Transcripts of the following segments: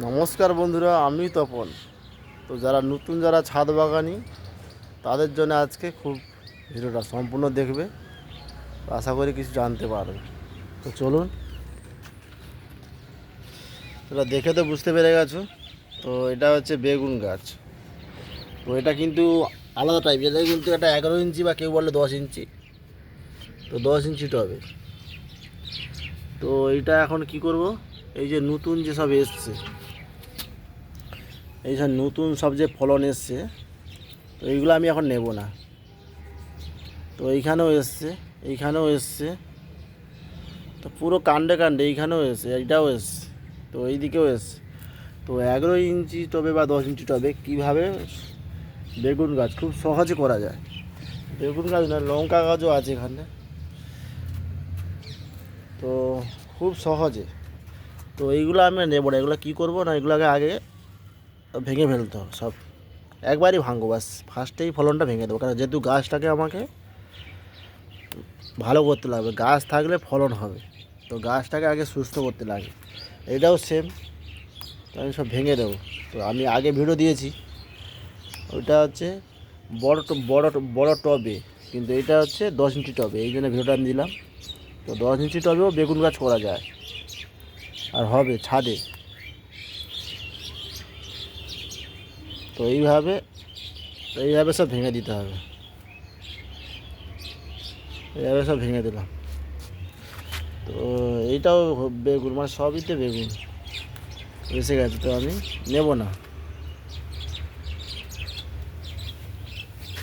নমস্কার বন্ধুরা, আমি তপন। তো যারা ছাদ বাগানি তাদের জন্য আজকে খুব ভিডিওটা সম্পূর্ণ দেখবে, আশা করি কিছু জানতে পারবে। তো চলুন, এটা দেখে তো বুঝতে পেরে গেছো। তো এটা হচ্ছে বেগুন গাছ। তো এটা কিন্তু আলাদা টাইপ, এটা কিন্তু একটা 11 ইঞ্চি বা কেউ বললে 10 ইঞ্চি। তো 10 ইঞ্চি টবে। তো এইটা এখন কি করব, এই যে নতুন যেসব এসছে, এই সব নতুন সব যে ফলন এসছে, তো এইগুলো আমি এখন নেব না। তো এইখানেও এসছে, এইখানেও এসছে, তো পুরো কাণ্ডে কাণ্ডে এইখানেও এসছে, এইটাও এসছে, তো এই দিকেও এসছে। তো 11 ইঞ্চি টবে বা 10 ইঞ্চি টবে কীভাবে বেগুন গাছ খুব সহজে করা যায়। বেগুন গাছ না, লঙ্কা গাছও আছে এখানে। তো খুব সহজে, তো এইগুলো আমি নেব না। এগুলো কী করবো না, এগুলোকে আগে ভেঙে ফেলতে হবে সব, একবারই ভাঙবো বাস। ফার্স্টেই ফলনটা ভেঙে দেবো, কারণ যেহেতু গাছটাকে আমাকে ভালো করতে লাগবে, গাছ থাকলে ফলন হবে। তো গাছটাকে আগে সুস্থ করতে লাগে। এটাও সেম, তো আমি সব ভেঙে দেবো। তো আমি আগে ভিডিও দিয়েছি, ওইটা হচ্ছে বড় টবে, কিন্তু এটা হচ্ছে 10 ইঞ্চি টবে, এই জন্য ভিডিওটা আমি দিলাম। তো 10 ইঞ্চি টবেও বেগুন গাছ করা যায়, আর হবে ছাদে। তো এইভাবে এইভাবে সব ভেঙে দিতে হবে, এইভাবে সব ভেঙে দিলাম। তো এইটাও বেগুন, মানে সবইতে বেগুন এসে গেছে, তো আমি নেব না।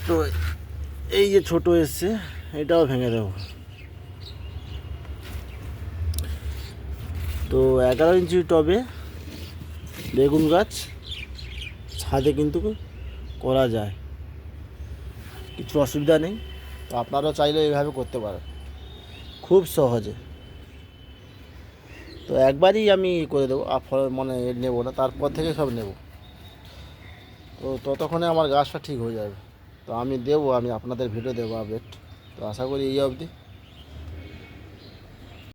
তো এই যে ছোট এসছে, এটাও ভেঙে দেবো। তো 11 ইঞ্চি টবে বেগুন গাছ ছাদে কিন্তু করা যায়, কিছু অসুবিধা নেই। তো আপনারাও চাইলে এইভাবে করতে পারেন খুব সহজে। তো একবারই আমি করে দেবো, মানে নেব না, তারপর থেকে সব নেব। তো ততক্ষণে আমার গাছটা ঠিক হয়ে যাবে। তো আমি আপনাদের ভিডিও দেবো আপডেট। তো আশা করি এই অবধি।